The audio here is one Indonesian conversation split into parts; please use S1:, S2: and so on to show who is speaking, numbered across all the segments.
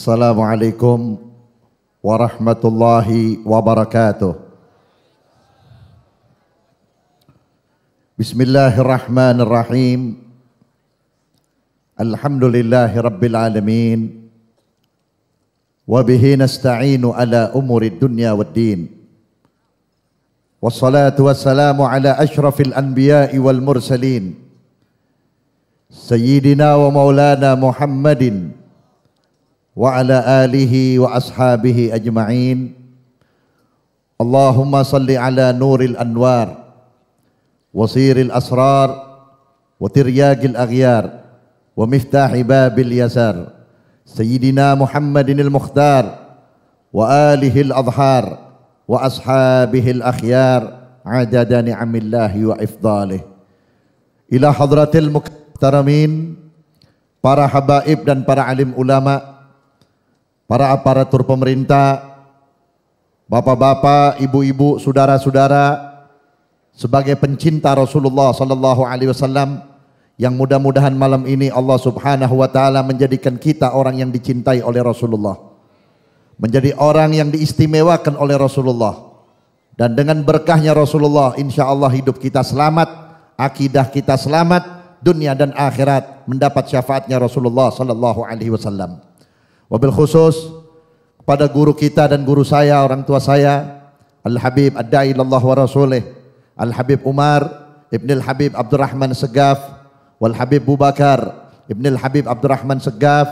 S1: Assalamualaikum warahmatullahi wabarakatuh. Bismillahirrahmanirrahim. Alhamdulillahi rabbil alamin. Wa bihi nasta'inu ala umuri dunya waddin. Wassalatu wassalamu ala ashrafil anbiya'i wal mursalin. Sayyidina wa maulana Muhammadin wa ala alihi wa ashabihi ajma'in. Allahumma salli ala nuril anwar wasiril asrar wa tiryagil aghyar wa miftahi babil yasar Sayyidina Muhammadin al-Mukhtar wa alihi al-adhar wa ashabihi al-akhyar adada ni'amillahi wa ifdalih. Ila hadratil muktaramin, para habaib dan para alim ulama, para aparatur pemerintah, bapak-bapak, ibu-ibu, saudara-saudara, sebagai pencinta Rasulullah sallallahu alaihi wasallam, yang mudah-mudahan malam ini Allah Subhanahu wa taala menjadikan kita orang yang dicintai oleh Rasulullah, menjadi orang yang diistimewakan oleh Rasulullah, dan dengan berkahnya Rasulullah insyaallah hidup kita selamat, akidah kita selamat, dunia dan akhirat mendapat syafaatnya Rasulullah sallallahu alaihi wasallam. Wabil khusus kepada guru kita dan guru saya, orang tua saya, Al-Habib Ad-Da'i ilallah wa Rasulih, Al-Habib Umar Ibn Al-Habib Abdurrahman Segaf, Wal-Habib Bubakar Ibn Al-Habib Abdurrahman Segaf,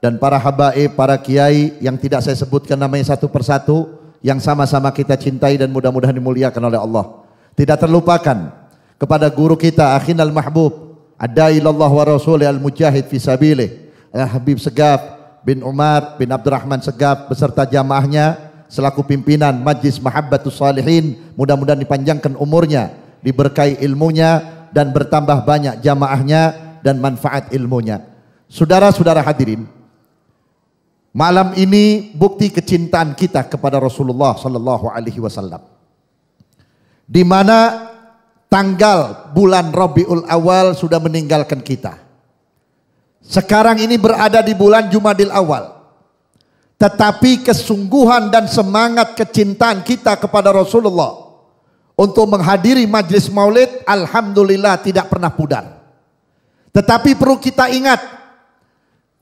S1: dan para habaib, para kiai yang tidak saya sebutkan namanya satu persatu, yang sama-sama kita cintai dan mudah-mudahan dimuliakan oleh Allah. Tidak terlupakan kepada guru kita, Akhinal Mahbub Ad-Da'i ilallah wa Rasulih, Al-Mujahid fi sabilih, Al-Habib Segaf bin Umar bin Abdurrahman Segaf beserta jamaahnya selaku pimpinan Majlis Mahabbatus Salihin, mudah-mudahan dipanjangkan umurnya, diberkahi ilmunya, dan bertambah banyak jamaahnya dan manfaat ilmunya. Saudara-saudara hadirin, malam ini bukti kecintaan kita kepada Rasulullah sallallahu alaihi wasallam, di mana tanggal bulan Rabiul Awal sudah meninggalkan kita. Sekarang ini berada di bulan Jumadil Awal, tetapi kesungguhan dan semangat kecintaan kita kepada Rasulullah untuk menghadiri majlis maulid alhamdulillah tidak pernah pudar. Tetapi perlu kita ingat,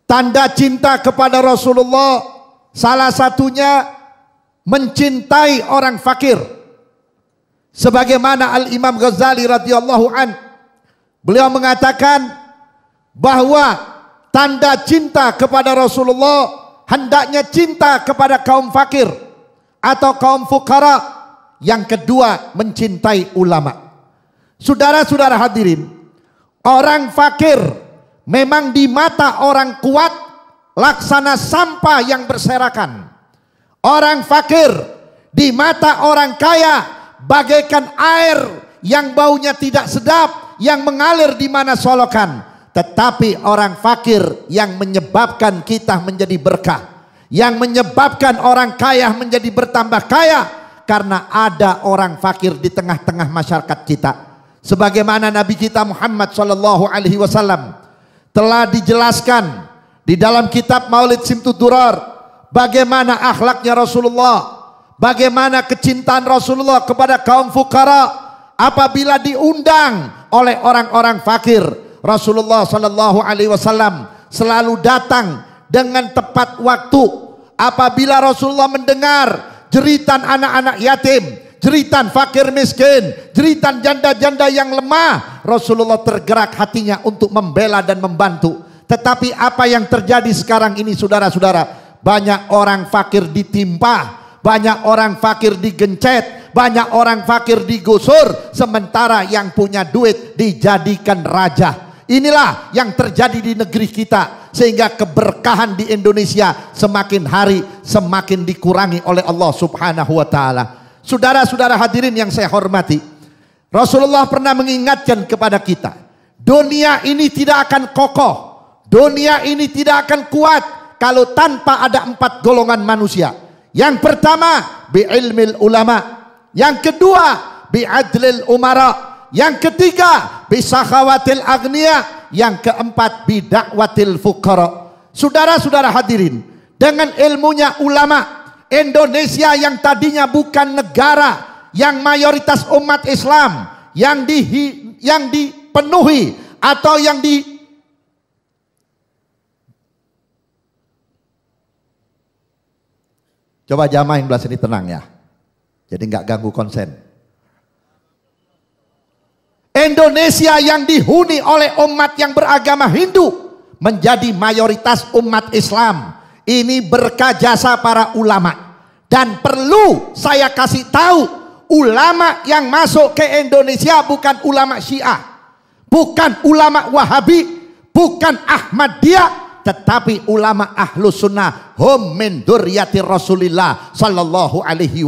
S1: tanda cinta kepada Rasulullah salah satunya mencintai orang fakir. Sebagaimana Al-Imam Ghazali radhiyallahu an, beliau mengatakan bahwa tanda cinta kepada Rasulullah hendaknya cinta kepada kaum fakir atau kaum fukara. Yang kedua, mencintai ulama. Saudara-saudara hadirin, orang fakir memang di mata orang kuat laksana sampah yang berserakan. Orang fakir di mata orang kaya bagaikan air yang baunya tidak sedap yang mengalir di mana solokan. Tetapi orang fakir yang menyebabkan kita menjadi berkah, yang menyebabkan orang kaya menjadi bertambah kaya, karena ada orang fakir di tengah-tengah masyarakat kita. Sebagaimana Nabi kita Muhammad sallallahu alaihi wasallam telah dijelaskan di dalam kitab Maulid Simtud Durar, bagaimana akhlaknya Rasulullah, bagaimana kecintaan Rasulullah kepada kaum fukara. Apabila diundang oleh orang-orang fakir, Rasulullah sallallahu alaihi wasallam selalu datang dengan tepat waktu. Apabila Rasulullah mendengar jeritan anak-anak yatim, jeritan fakir miskin, jeritan janda-janda yang lemah, Rasulullah tergerak hatinya untuk membela dan membantu. Tetapi apa yang terjadi sekarang ini, saudara-saudara, banyak orang fakir ditimpa, banyak orang fakir digencet, banyak orang fakir digusur, sementara yang punya duit dijadikan raja. Inilah yang terjadi di negeri kita, sehingga keberkahan di Indonesia semakin hari semakin dikurangi oleh Allah Subhanahu wa taala. Saudara-saudara hadirin yang saya hormati, Rasulullah pernah mengingatkan kepada kita, dunia ini tidak akan kokoh, dunia ini tidak akan kuat kalau tanpa ada 4 golongan manusia. Yang pertama, bi'ilmil ulama, yang kedua bi'adlil umara, yang ketiga bisakhawatil agniya, yang keempat bidakwatil fuqara. Saudara-saudara hadirin, dengan ilmunya ulama. Indonesia yang tadinya bukan negara yang mayoritas umat Islam yang dipenuhi atau yang coba jamaah yang belah sini tenang ya, jadi nggak ganggu konsen. Indonesia yang dihuni oleh umat yang beragama Hindu menjadi mayoritas umat Islam. Ini berkah jasa para ulama. Dan perlu saya kasih tahu, ulama yang masuk ke Indonesia bukan ulama Syiah, bukan ulama Wahabi, bukan Ahmadiyah, tetapi ulama Ahlus Sunnah, hum min dzurriyyati Rasulillah sallallahu alaihi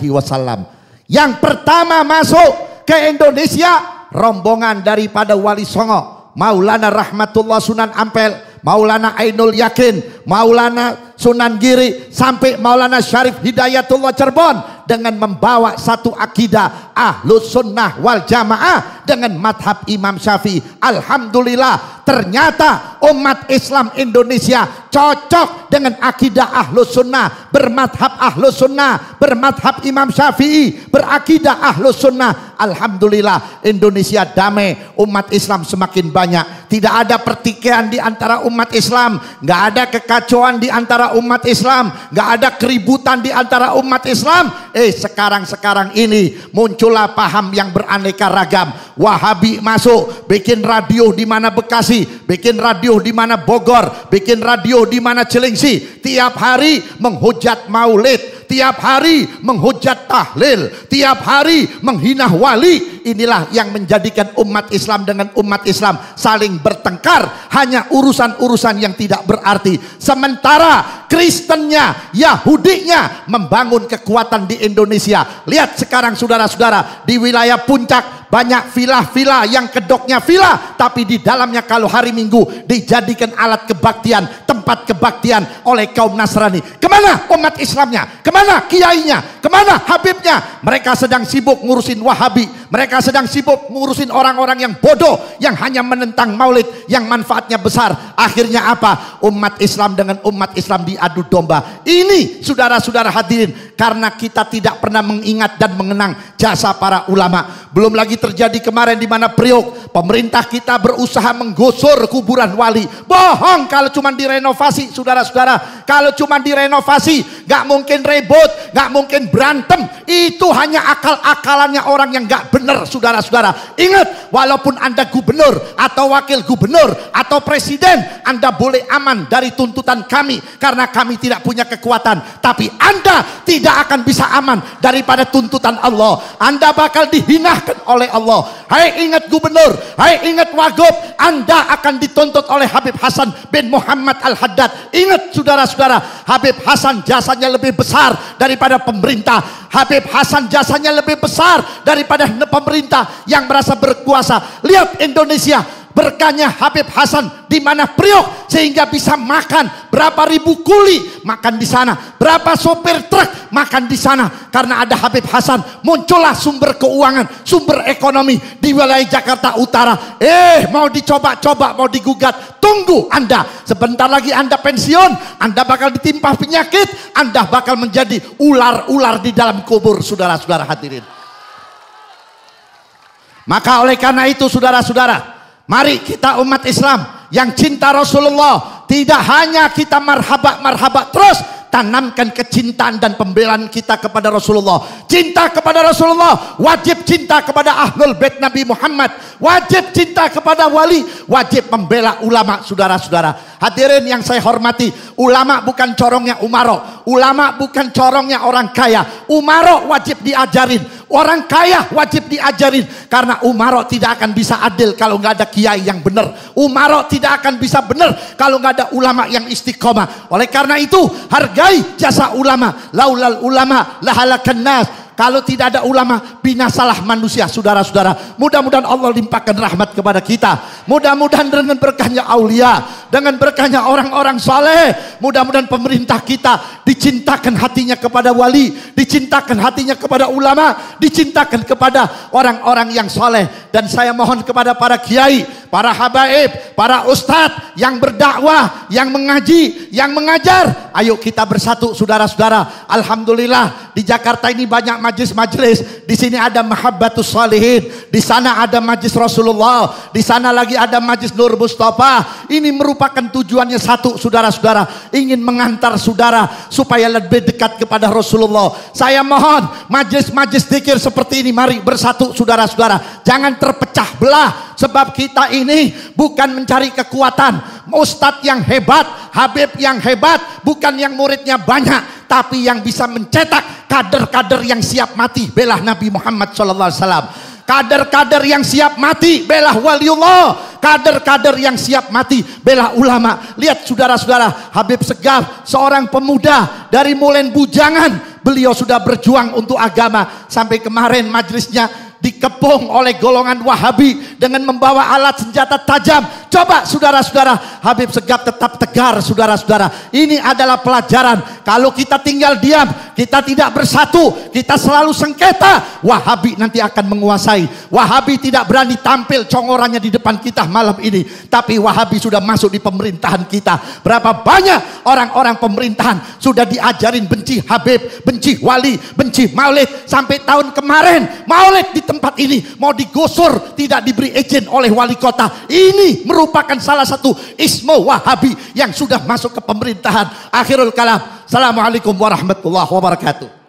S1: wasallam. Yang pertama masuk ke Indonesia rombongan daripada Wali Songo, Maulana Rahmatullah Sunan Ampel, Maulana Ainul Yakin, Maulana Sunan Giri, sampai Maulana Syarif Hidayatullah Cirebon, dengan membawa satu akidah Ahlus Sunnah wal Jamaah dengan madhab Imam Syafi'i. Alhamdulillah, ternyata umat Islam Indonesia cocok dengan akidah Ahlus Sunnah, bermadhab Ahlus Sunnah, bermadhab Imam Syafi'i, berakidah Ahlus Sunnah. Alhamdulillah, Indonesia damai, umat Islam semakin banyak, tidak ada pertikaian di antara umat Islam, nggak ada kekacauan di antara umat Islam, nggak ada keributan di antara umat Islam. Sekarang ini muncullah paham yang beraneka ragam. Wahabi masuk, bikin radio di mana Bekasi, bikin radio di mana Bogor, bikin radio di mana Cilengsi, tiap hari menghujat maulid, tiap hari menghujat tahlil, tiap hari menghina wali. Inilah yang menjadikan umat Islam dengan umat Islam saling bertengkar, hanya urusan-urusan yang tidak berarti. Sementara Kristennya, Yahudinya membangun kekuatan di Indonesia. Lihat sekarang saudara-saudara, di wilayah Puncak banyak villa-villa yang kedoknya villa, tapi di dalamnya kalau hari Minggu dijadikan alat kebaktian, tempat kebaktian oleh kaum Nasrani. Kemana umat Islamnya? Kemana kiainya? Kemana Habibnya? Mereka sedang sibuk ngurusin Wahabi, mereka sedang sibuk ngurusin orang-orang yang bodoh, yang hanya menentang maulid, yang manfaatnya besar. Akhirnya apa? Umat Islam dengan umat Islam diadu domba. Ini saudara-saudara hadirin, karena kita tidak pernah mengingat dan mengenang jasa para ulama. Belum lagi terjadi kemarin di mana Priok, pemerintah kita berusaha menggusur kuburan wali. Bohong kalau cuma direnovasi, saudara-saudara. Kalau cuma direnovasi, gak mungkin ribut, gak mungkin berantem. Itu hanya akal-akalannya orang yang gak benar, saudara-saudara. Ingat, walaupun Anda gubernur atau wakil gubernur atau presiden, Anda boleh aman dari tuntutan kami karena kami tidak punya kekuatan. Tapi Anda tidak akan bisa aman daripada tuntutan Allah. Anda bakal dihinakan oleh Allah. Hai ingat gubernur, hai ingat wagub, Anda akan dituntut oleh Habib Hasan bin Muhammad Al-Haddad. Ingat saudara-saudara, Habib Hasan jasanya lebih besar daripada pemerintah. Habib Hasan jasanya lebih besar daripada pemerintah yang merasa berkuasa. Lihat Indonesia, berkahnya Habib Hasan di mana Priok, sehingga bisa makan berapa ribu kuli makan di sana, berapa sopir truk makan di sana. Karena ada Habib Hasan, muncullah sumber keuangan, sumber ekonomi di wilayah Jakarta Utara. Mau dicoba-coba, mau digugat, tunggu Anda. Sebentar lagi Anda pensiun, Anda bakal ditimpa penyakit, Anda bakal menjadi ular-ular di dalam kubur, saudara-saudara hadirin. Maka oleh karena itu saudara-saudara, mari kita umat Islam yang cinta Rasulullah, tidak hanya kita marhaba terus, tanamkan kecintaan dan pembelaan kita kepada Rasulullah. Cinta kepada Rasulullah, wajib cinta kepada Ahlul Bait Nabi Muhammad, wajib cinta kepada wali, wajib membela ulama, saudara-saudara. Hadirin yang saya hormati, ulama bukan corongnya Umaro, ulama bukan corongnya orang kaya. Umaro wajib diajarin, orang kaya wajib diajarin, karena Umaro tidak akan bisa adil kalau nggak ada kiai yang benar. Umaro tidak akan bisa benar kalau nggak ada ulama yang istiqomah. Oleh karena itu, hargai jasa ulama. Laulal ulama lahalakan nas. Kalau tidak ada ulama, binasalah manusia. Saudara-saudara, mudah-mudahan Allah limpahkan rahmat kepada kita. Mudah-mudahan dengan berkahnya aulia, dengan berkahnya orang-orang saleh, mudah-mudahan pemerintah kita dicintakan hatinya kepada wali, dicintakan hatinya kepada ulama, dicintakan kepada orang-orang yang saleh. Dan saya mohon kepada para kiai, para habaib, para ustadz yang berdakwah, yang mengaji, yang mengajar, ayo kita bersatu saudara-saudara. Alhamdulillah di Jakarta ini banyak majlis-majlis. Di sini ada Mahabbatus Shalihin, di sana ada majlis Rasulullah, di sana lagi ada majlis Nur Mustafa. Ini merupakan tujuannya satu saudara-saudara, ingin mengantar saudara supaya lebih dekat kepada Rasulullah. Saya mohon majlis-majlis zikir seperti ini mari bersatu saudara-saudara, jangan terpecah belah. Sebab kita ini bukan mencari kekuatan. Ustadz yang hebat, habib yang hebat, bukan yang muridnya banyak, tapi yang bisa mencetak kader-kader yang siap mati bela Nabi Muhammad SAW. Kader-kader yang siap mati bela waliullah, kader-kader yang siap mati bela ulama. Lihat saudara-saudara, Habib Segaf seorang pemuda dari Molen Bujangan, beliau sudah berjuang untuk agama. Sampai kemarin majlisnya dikepung oleh golongan Wahabi dengan membawa alat senjata tajam. Coba saudara-saudara, Habib Segaf tetap tegar saudara-saudara. Ini adalah pelajaran. Kalau kita tinggal diam, kita tidak bersatu, kita selalu sengketa, Wahabi nanti akan menguasai. Wahabi tidak berani tampil congorannya di depan kita malam ini, tapi Wahabi sudah masuk di pemerintahan kita. Berapa banyak orang-orang pemerintahan sudah diajarin benci Habib, benci wali, benci maulid. Sampai tahun kemarin maulid di tempat ini mau digusur, tidak diberi izin oleh wali kota. Ini merupakan salah satu ismu Wahabi yang sudah masuk ke pemerintahan. Akhirul kalam, assalamualaikum warahmatullahi wabarakatuh.